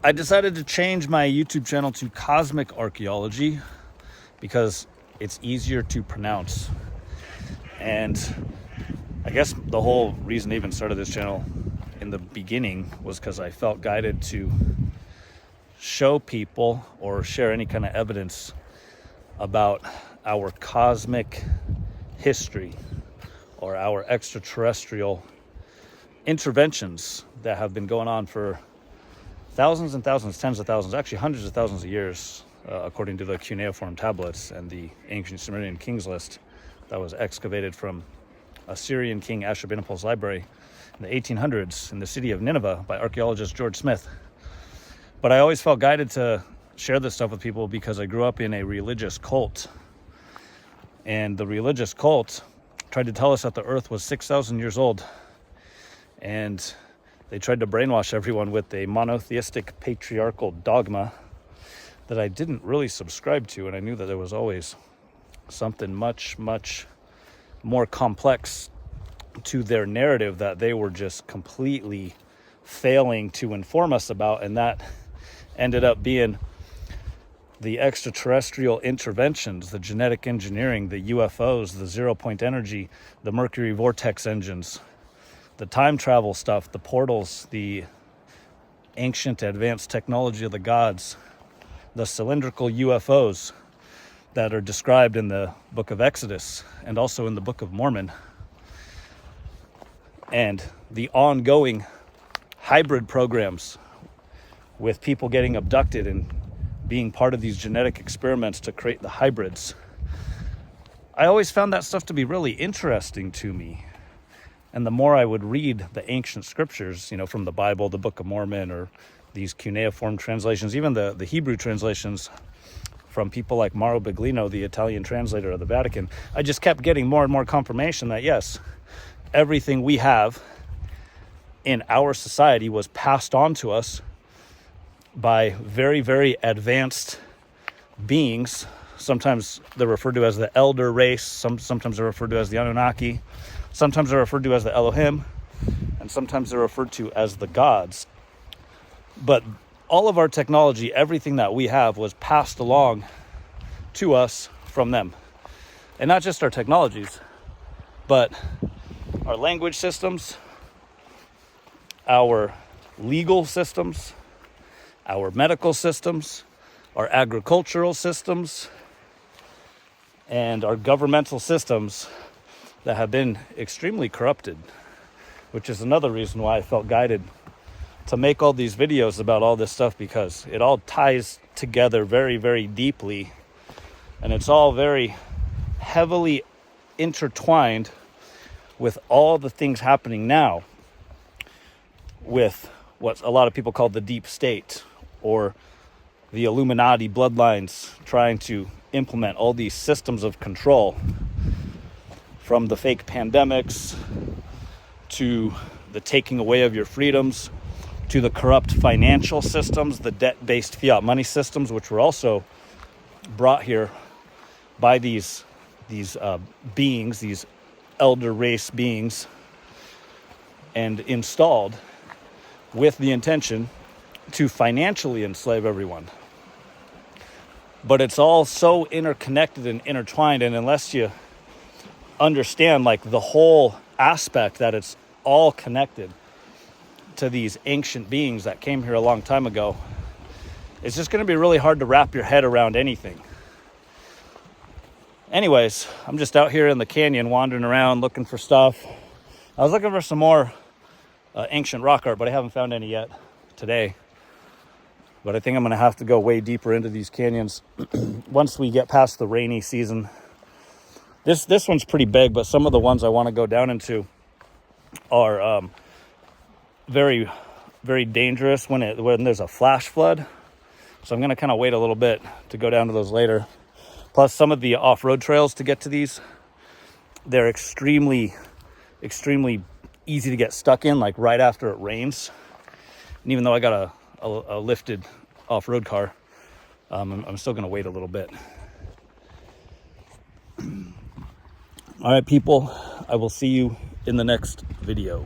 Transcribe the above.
I decided to change my YouTube channel to Cosmic Archaeology because it's easier to pronounce. And I guess the whole reason I even started this channel in the beginning was because I felt guided to show people or share any kind of evidence about our cosmic history or our extraterrestrial interventions that have been going on for thousands and thousands, tens of thousands, actually hundreds of thousands of years, according to the cuneiform tablets and the ancient Sumerian kings list that was excavated from Assyrian king Ashurbanipal's library in the 1800s in the city of Nineveh by archaeologist George Smith. But I always felt guided to share this stuff with people because I grew up in a religious cult. And the religious cult tried to tell us that the earth was 6,000 years old. And they tried to brainwash everyone with a monotheistic patriarchal dogma that I didn't really subscribe to. And I knew that there was always something much, much more complex to their narrative that they were just completely failing to inform us about. And that ended up being the extraterrestrial interventions, the genetic engineering, the UFOs, the zero-point energy, the Mercury vortex engines, the time travel stuff, the portals, the ancient advanced technology of the gods, the cylindrical UFOs that are described in the book of Exodus and also in the book of Mormon, and the ongoing hybrid programs with people getting abducted and being part of these genetic experiments to create the hybrids. I always found that stuff to be really interesting to me. And the more I would read the ancient scriptures, from the Bible, the Book of Mormon, or these cuneiform translations, even the Hebrew translations from people like Mauro Biglino, the Italian translator of the Vatican, I just kept getting more and more confirmation that yes, everything we have in our society was passed on to us by very, very advanced beings. Sometimes they're referred to as the elder race. Sometimes they're referred to as the Anunnaki. Sometimes they're referred to as the Elohim. And sometimes they're referred to as the gods. But all of our technology, everything that we have, was passed along to us from them. And not just our technologies, but our language systems, our legal systems, our medical systems, our agricultural systems, and our governmental systems that have been extremely corrupted, which is another reason why I felt guided to make all these videos about all this stuff, because it all ties together very, very deeply, and it's all very heavily intertwined with all the things happening now with what a lot of people call the deep state, or the Illuminati bloodlines trying to implement all these systems of control, from the fake pandemics to the taking away of your freedoms, to the corrupt financial systems, the debt-based fiat money systems, which were also brought here by these beings, these elder race beings, and installed with the intention to financially enslave everyone. But it's all so interconnected and intertwined, and unless you understand the whole aspect that it's all connected to these ancient beings that came here a long time ago, it's just going to be really hard to wrap your head around anything. Anyways, I'm just out here in the canyon wandering around looking for stuff. I was looking for some more ancient rock art, but I haven't found any yet today. But I think I'm going to have to go way deeper into these canyons once we get past the rainy season. This one's pretty big, but some of the ones I want to go down into are very, very dangerous when there's a flash flood. So I'm going to kind of wait a little bit to go down to those later. Plus, some of the off-road trails to get to these, they're extremely, extremely easy to get stuck in, right after it rains. And even though I got a lifted off-road car, I'm still going to wait a little bit. All right, people, I will see you in the next video.